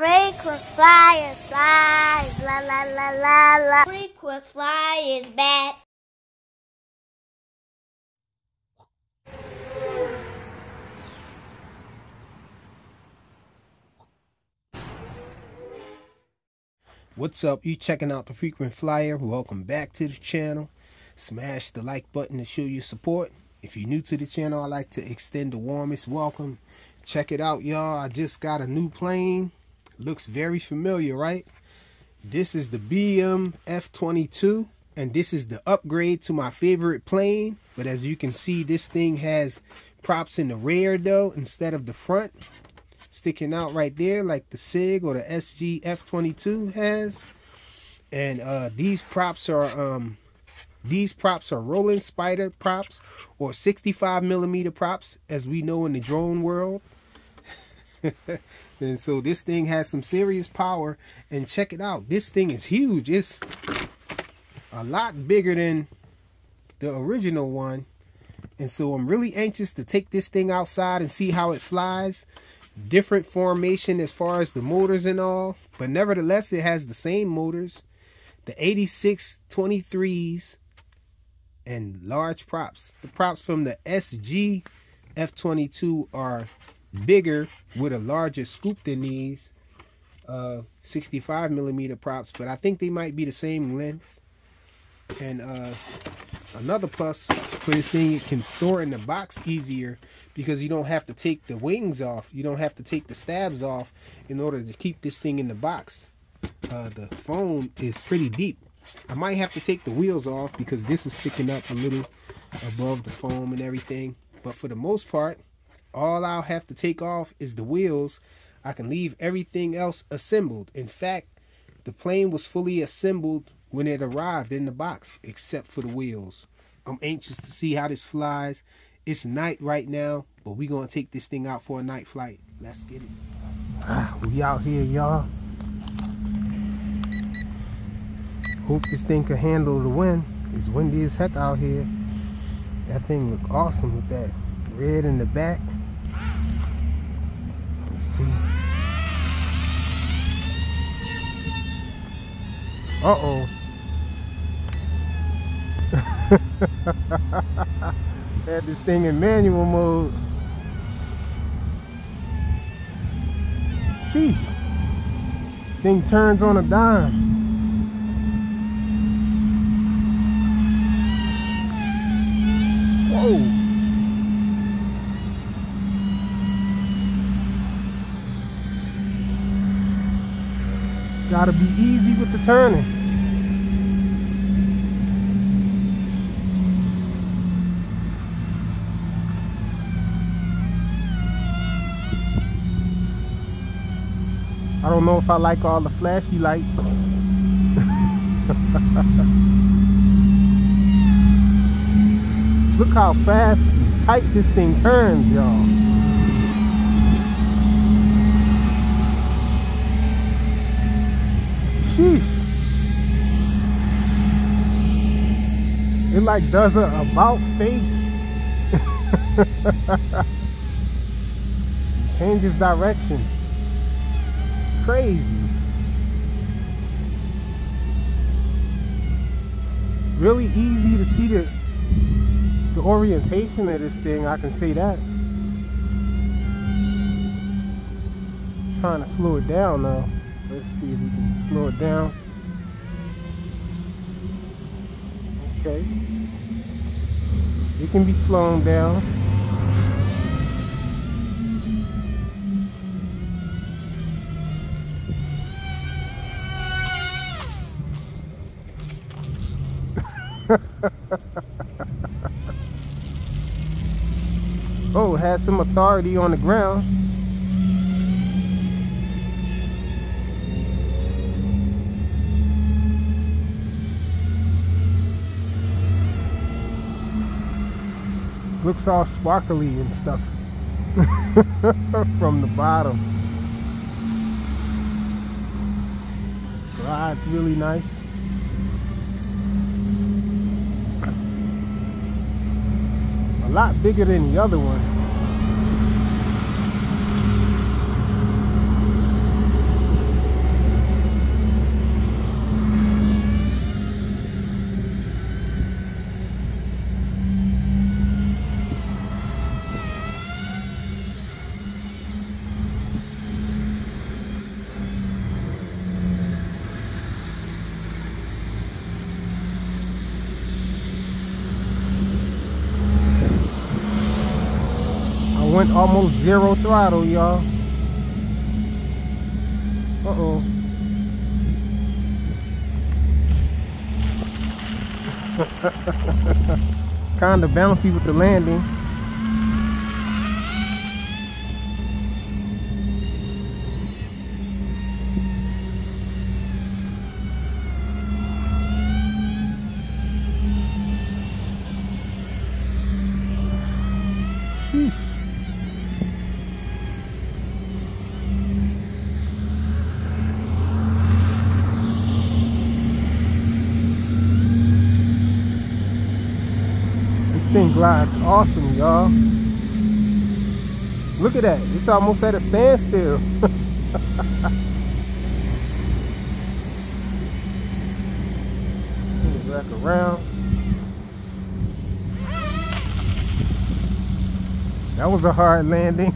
Frequent flyer flies, la la la la la. Frequent flyer is back. What's up? You checking out the Frequent Flyer? Welcome back to the channel. Smash the like button to show your support. If you're new to the channel, I'd like to extend the warmest welcome. Check it out, y'all. I just got a new plane. Looks very familiar, right? This is the BM F22, and this is the upgrade to my favorite plane. But as you can see, this thing has props in the rear though, instead of the front, sticking out right there like the SIG or the SG F22 has. And these props are rolling spider props, or 65mm props, as we know in the drone world. And so this thing has some serious power. And check it out, this thing is huge. It's a lot bigger than the original one. And so I'm really anxious to take this thing outside and see how it flies. Different formation as far as the motors and all, but nevertheless it has the same motors, the 8623s, and large props. The props from the SG F22 are bigger with a larger scoop than these 65mm props, but I think they might be the same length. And another plus for this thing, it can store in the box easier because you don't have to take the wings off. You don't have to take the stabs off in order to keep this thing in the box. The foam is pretty deep. I might have to take the wheels off because this is sticking up a little above the foam and everything. But for the most part, all I'll have to take off is the wheels. I can leave everything else assembled. In fact, the plane was fully assembled when it arrived in the box, except for the wheels. I'm anxious to see how this flies. It's night right now, but we're gonna take this thing out for a night flight. Let's get it. We out here, y'all. Hope this thing can handle the wind. It's windy as heck out here. That thing look awesome with that red in the back. Let's see. Uh-oh. Had this thing in manual mode. Sheesh. Thing turns on a dime. Whoa. Gotta be easy with the turning. I don't know if I like all the flashy lights. Look how fast and tight this thing turns, y'all. Sheesh. It like does a about face. Changes direction. Crazy. Really easy to see the orientation of this thing, I can say that. Trying to slow it down now. Let's see if we can slow it down. Okay. It can be slowed down. Oh, it has some authority on the ground. Looks all sparkly and stuff from the bottom. Glides really nice. A lot bigger than the other one. went almost 0 throttle, y'all. Uh-oh. Kind of bouncy with the landing. This thing glides awesome, y'all. Look at that. It's almost at a standstill. Back around. That was a hard landing,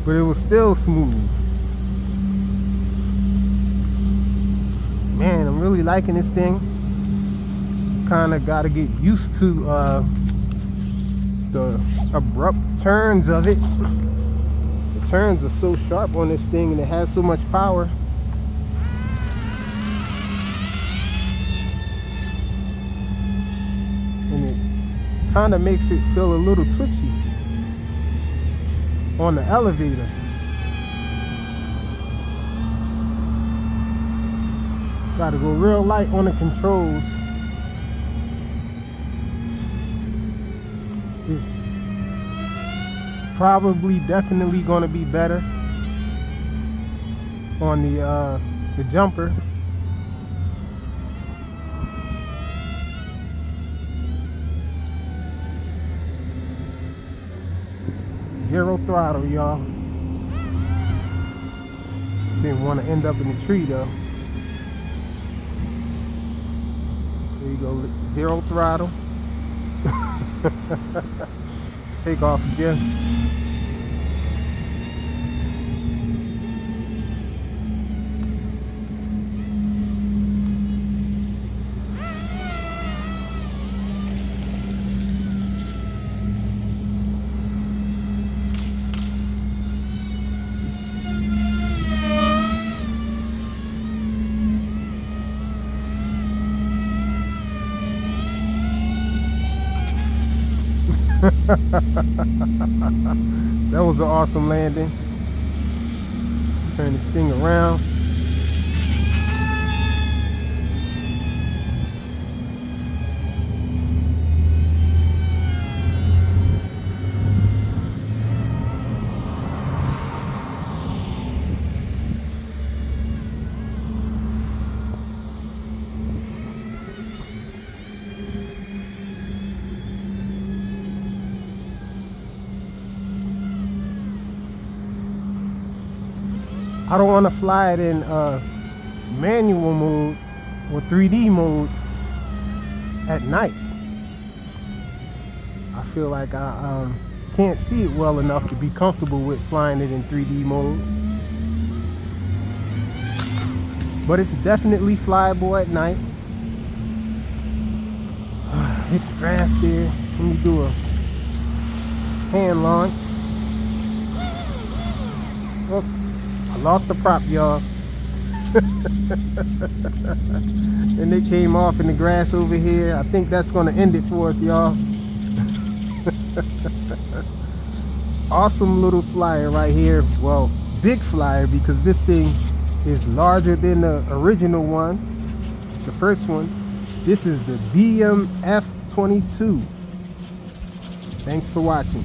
but it was still smooth. Man, I'm really liking this thing. Kind of got to get used to the abrupt turns of it. The turns are so sharp on this thing, and it has so much power. And it kind of makes it feel a little twitchy on the elevator. Got to go real light on the controls. It's probably definitely going to be better on the jumper. Zero throttle, y'all. Didn't want to end up in the tree though. There you go, zero throttle. Take off again. That was an awesome landing. Turn this thing around. I don't want to fly it in manual mode or 3D mode at night. I feel like I can't see it well enough to be comfortable with flying it in 3D mode. But it's definitely flyable at night. Hit the grass there. Let me do a hand launch. Oh. I lost the prop, y'all. And they came off in the grass over here. I think that's going to end it for us, y'all. Awesome little flyer right here. Well, big flyer, because this thing is larger than the original one, the first one. This is the BM F22. Thanks for watching.